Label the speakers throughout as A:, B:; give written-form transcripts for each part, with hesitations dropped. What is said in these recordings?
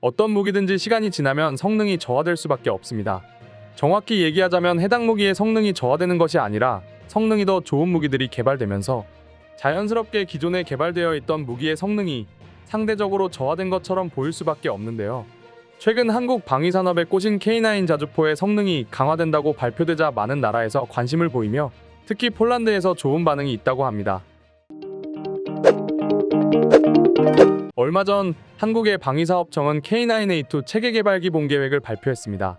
A: 어떤 무기든지 시간이 지나면 성능이 저하될 수밖에 없습니다. 정확히 얘기하자면 해당 무기의 성능이 저하되는 것이 아니라 성능이 더 좋은 무기들이 개발되면서 자연스럽게 기존에 개발되어 있던 무기의 성능이 상대적으로 저하된 것처럼 보일 수밖에 없는데요. 최근 한국 방위산업에 꽂힌 K9 자주포의 성능이 강화된다고 발표되자 많은 나라에서 관심을 보이며 특히 폴란드에서 좋은 반응이 있다고 합니다. 얼마 전 한국의 방위사업청은 K9A2 체계 개발기 본계획을 발표했습니다.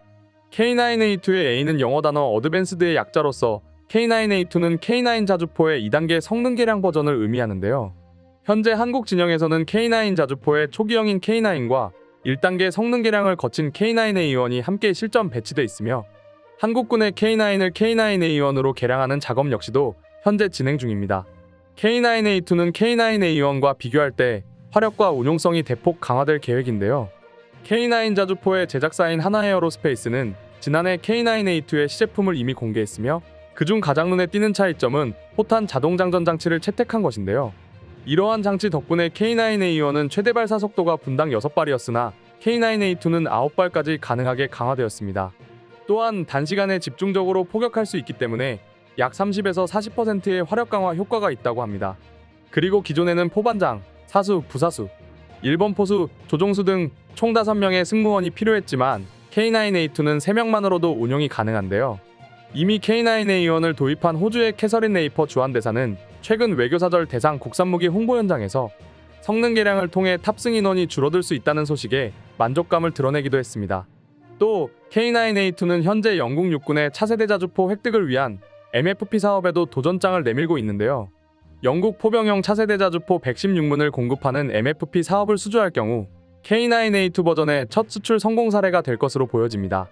A: K9A2의 A는 영어 단어 어드밴스드의 약자로서 K9A2는 K9 자주포의 2단계 성능 개량 버전을 의미하는데요. 현재 한국 진영에서는 K9 자주포의 초기형인 K9과 1단계 성능 개량을 거친 K9A1이 함께 실전 배치돼 있으며 한국군의 K9을 K9A1으로 개량하는 작업 역시도 현재 진행 중입니다. K9A2는 K9A1과 비교할 때 화력과 운용성이 대폭 강화될 계획인데요. K9 자주포의 제작사인 하나에어로스페이스는 지난해 K9A2의 시제품을 이미 공개했으며 그중 가장 눈에 띄는 차이점은 포탄 자동장전 장치를 채택한 것인데요. 이러한 장치 덕분에 K9A1은 최대 발사 속도가 분당 6발이었으나 K9A2는 9발까지 가능하게 강화되었습니다. 또한 단시간에 집중적으로 포격할 수 있기 때문에 약 30에서 40%의 화력 강화 효과가 있다고 합니다. 그리고 기존에는 포반장, 사수, 부사수, 1번 포수, 조종수 등 총 5명의 승무원이 필요했지만 K9A2는 3명만으로도 운용이 가능한데요. 이미 K9A1을 도입한 호주의 캐서린 레이퍼 주한대사는 최근 외교사절 대상 국산무기 홍보 현장에서 성능 개량을 통해 탑승 인원이 줄어들 수 있다는 소식에 만족감을 드러내기도 했습니다. 또 K9A2는 현재 영국 육군의 차세대 자주포 획득을 위한 MFP 사업에도 도전장을 내밀고 있는데요. 영국 포병형 차세대 자주포 116문을 공급하는 MFP 사업을 수주할 경우 K9A2 버전의 첫 수출 성공 사례가 될 것으로 보여집니다.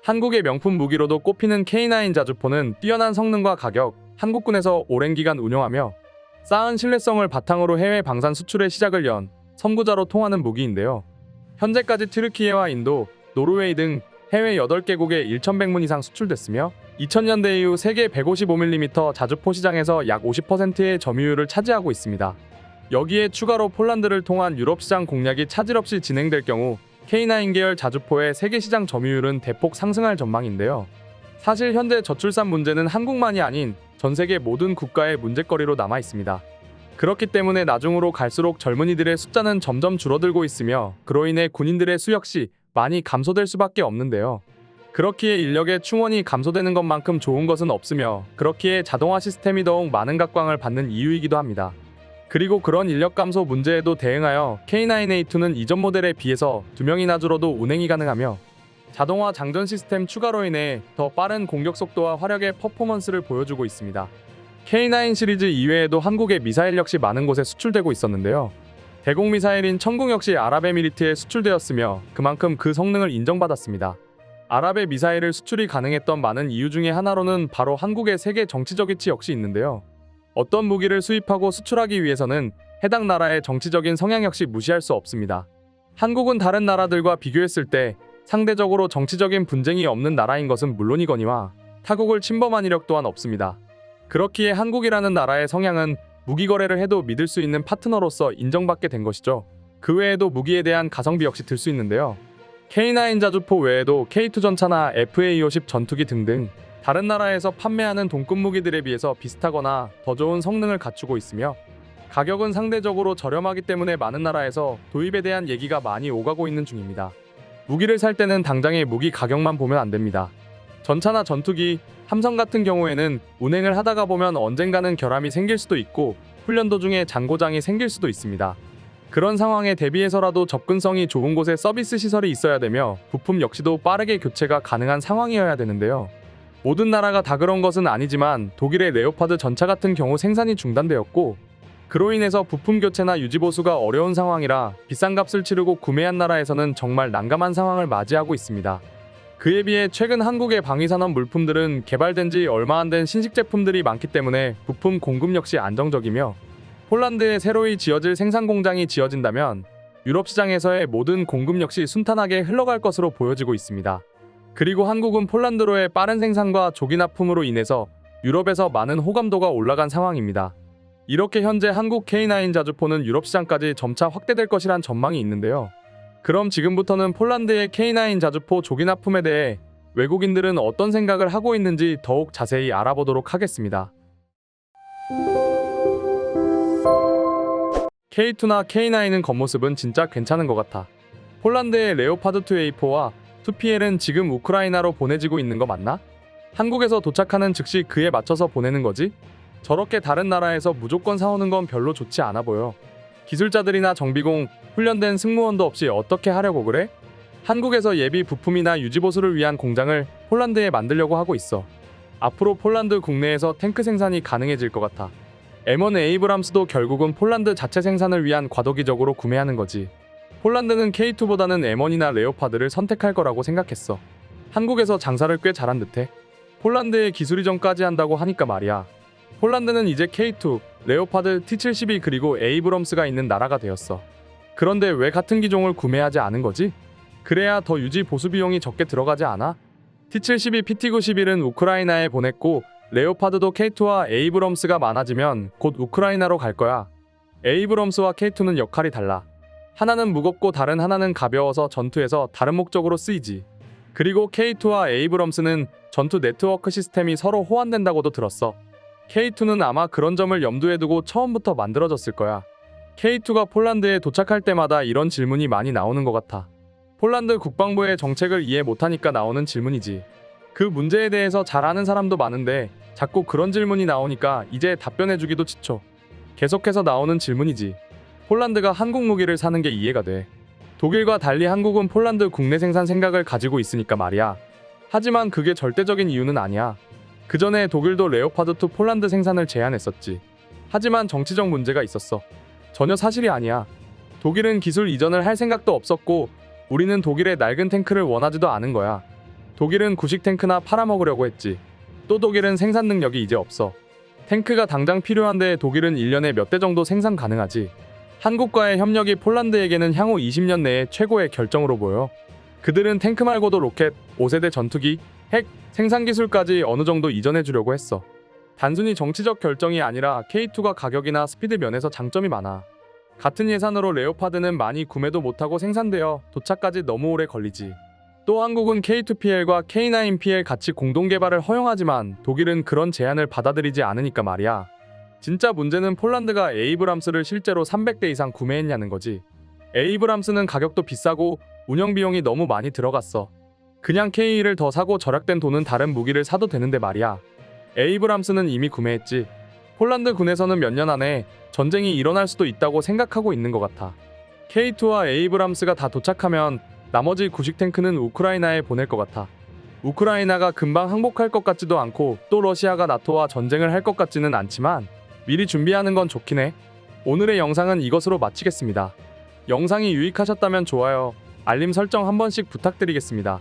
A: 한국의 명품 무기로도 꼽히는 K9 자주포는 뛰어난 성능과 가격, 한국군에서 오랜 기간 운용하며 쌓은 신뢰성을 바탕으로 해외 방산 수출의 시작을 연 선구자로 통하는 무기인데요. 현재까지 튀르키예와 인도, 노르웨이 등 해외 8개국에 1,100문 이상 수출됐으며 2000년대 이후 세계 155mm 자주포 시장에서 약 50%의 점유율을 차지하고 있습니다. 여기에 추가로 폴란드를 통한 유럽 시장 공략이 차질 없이 진행될 경우 K9 계열 자주포의 세계 시장 점유율은 대폭 상승할 전망인데요. 사실 현재 저출산 문제는 한국만이 아닌 전 세계 모든 국가의 문제거리로 남아 있습니다. 그렇기 때문에 나중으로 갈수록 젊은이들의 숫자는 점점 줄어들고 있으며 그로 인해 군인들의 수 역시 많이 감소될 수밖에 없는데요. 그렇기에 인력의 충원이 감소되는 것만큼 좋은 것은 없으며 그렇기에 자동화 시스템이 더욱 많은 각광을 받는 이유이기도 합니다. 그리고 그런 인력 감소 문제에도 대응하여 K9A2는 이전 모델에 비해서 2명이나 줄어도 운행이 가능하며 자동화 장전 시스템 추가로 인해 더 빠른 공격 속도와 화력의 퍼포먼스를 보여주고 있습니다. K9 시리즈 이외에도 한국의 미사일 역시 많은 곳에 수출되고 있었는데요. 대공 미사일인 천궁 역시 아랍에미리트에 수출되었으며 그만큼 그 성능을 인정받았습니다. 아랍의 미사일을 수출이 가능했던 많은 이유 중에 하나로는 바로 한국의 세계 정치적 위치 역시 있는데요. 어떤 무기를 수입하고 수출하기 위해서는 해당 나라의 정치적인 성향 역시 무시할 수 없습니다. 한국은 다른 나라들과 비교했을 때 상대적으로 정치적인 분쟁이 없는 나라인 것은 물론이거니와 타국을 침범한 이력 또한 없습니다. 그렇기에 한국이라는 나라의 성향은 무기 거래를 해도 믿을 수 있는 파트너로서 인정받게 된 것이죠. 그 외에도 무기에 대한 가성비 역시 들 수 있는데요. K9 자주포 외에도 K2 전차나 FA-50 전투기 등등 다른 나라에서 판매하는 동급 무기들에 비해서 비슷하거나 더 좋은 성능을 갖추고 있으며 가격은 상대적으로 저렴하기 때문에 많은 나라에서 도입에 대한 얘기가 많이 오가고 있는 중입니다. 무기를 살 때는 당장의 무기 가격만 보면 안 됩니다. 전차나 전투기, 함성 같은 경우에는 운행을 하다가 보면 언젠가는 결함이 생길 수도 있고 훈련 도중에 잔고장이 생길 수도 있습니다. 그런 상황에 대비해서라도 접근성이 좋은 곳에 서비스 시설이 있어야 되며 부품 역시도 빠르게 교체가 가능한 상황이어야 되는데요. 모든 나라가 다 그런 것은 아니지만 독일의 레오파드 전차 같은 경우 생산이 중단되었고 그로 인해서 부품 교체나 유지 보수가 어려운 상황이라 비싼 값을 치르고 구매한 나라에서는 정말 난감한 상황을 맞이하고 있습니다. 그에 비해 최근 한국의 방위산업 물품들은 개발된 지 얼마 안 된 신식 제품들이 많기 때문에 부품 공급 역시 안정적이며 폴란드에 새로이 지어질 생산 공장이 지어진다면 유럽 시장에서의 모든 공급 역시 순탄하게 흘러갈 것으로 보여지고 있습니다. 그리고 한국은 폴란드로의 빠른 생산과 조기 납품으로 인해서 유럽에서 많은 호감도가 올라간 상황입니다. 이렇게 현재 한국 K9 자주포는 유럽 시장까지 점차 확대될 것이란 전망이 있는데요. 그럼 지금부터는 폴란드의 K9 자주포 조기 납품에 대해 외국인들은 어떤 생각을 하고 있는지 더욱 자세히 알아보도록 하겠습니다. K2나 K9은 겉모습은 진짜 괜찮은 것 같아. 폴란드의 레오파드 2A4와 2PL은 지금 우크라이나로 보내지고 있는 거 맞나? 한국에서 도착하는 즉시 그에 맞춰서 보내는 거지? 저렇게 다른 나라에서 무조건 사오는 건 별로 좋지 않아 보여. 기술자들이나 정비공, 훈련된 승무원도 없이 어떻게 하려고 그래? 한국에서 예비 부품이나 유지보수를 위한 공장을 폴란드에 만들려고 하고 있어. 앞으로 폴란드 국내에서 탱크 생산이 가능해질 것 같아. M1 에이브람스도 결국은 폴란드 자체 생산을 위한 과도기적으로 구매하는 거지. 폴란드는 K2보다는 M1이나 레오파드를 선택할 거라고 생각했어. 한국에서 장사를 꽤 잘한 듯해. 폴란드에 기술 이전까지 한다고 하니까 말이야. 폴란드는 이제 K2, 레오파드, T-72 그리고 에이브럼스가 있는 나라가 되었어. 그런데 왜 같은 기종을 구매하지 않은 거지? 그래야 더 유지 보수 비용이 적게 들어가지 않아? T-72, PT-91은 우크라이나에 보냈고 레오파드도 K2와 에이브럼스가 많아지면 곧 우크라이나로 갈 거야. 에이브럼스와 K2는 역할이 달라. 하나는 무겁고 다른 하나는 가벼워서 전투에서 다른 목적으로 쓰이지. 그리고 K2와 에이브럼스는 전투 네트워크 시스템이 서로 호환된다고도 들었어. K2는 아마 그런 점을 염두에 두고 처음부터 만들어졌을 거야. K2가 폴란드에 도착할 때마다 이런 질문이 많이 나오는 것 같아. 폴란드 국방부의 정책을 이해 못하니까 나오는 질문이지. 그 문제에 대해서 잘 아는 사람도 많은데 자꾸 그런 질문이 나오니까 이제 답변해주기도 지쳐. 계속해서 나오는 질문이지. 폴란드가 한국 무기를 사는 게 이해가 돼. 독일과 달리 한국은 폴란드 국내 생산 생각을 가지고 있으니까 말이야. 하지만 그게 절대적인 이유는 아니야. 그 전에 독일도 레오파드2 폴란드 생산을 제한했었지. 하지만 정치적 문제가 있었어. 전혀 사실이 아니야. 독일은 기술 이전을 할 생각도 없었고 우리는 독일의 낡은 탱크를 원하지도 않은 거야. 독일은 구식 탱크나 팔아먹으려고 했지. 또 독일은 생산 능력이 이제 없어. 탱크가 당장 필요한데 독일은 1년에 몇 대 정도 생산 가능하지. 한국과의 협력이 폴란드에게는 향후 20년 내에 최고의 결정으로 보여. 그들은 탱크 말고도 로켓, 5세대 전투기, 핵, 생산 기술까지 어느 정도 이전해 주려고 했어. 단순히 정치적 결정이 아니라 K2가 가격이나 스피드 면에서 장점이 많아. 같은 예산으로 레오파드는 많이 구매도 못하고 생산되어 도착까지 너무 오래 걸리지. 또 한국은 K2PL과 K9PL 같이 공동 개발을 허용하지만 독일은 그런 제한을 받아들이지 않으니까 말이야. 진짜 문제는 폴란드가 에이브람스를 실제로 300대 이상 구매했냐는 거지. 에이브람스는 가격도 비싸고 운영 비용이 너무 많이 들어갔어. 그냥 K1을 더 사고 절약된 돈은 다른 무기를 사도 되는데 말이야. 에이브람스는 이미 구매했지. 폴란드 군에서는 몇 년 안에 전쟁이 일어날 수도 있다고 생각하고 있는 것 같아. K2와 에이브람스가 다 도착하면 나머지 구식 탱크는 우크라이나에 보낼 것 같아. 우크라이나가 금방 항복할 것 같지도 않고 또 러시아가 나토와 전쟁을 할 것 같지는 않지만 미리 준비하는 건 좋긴 해. 오늘의 영상은 이것으로 마치겠습니다. 영상이 유익하셨다면 좋아요, 알림 설정 한 번씩 부탁드리겠습니다.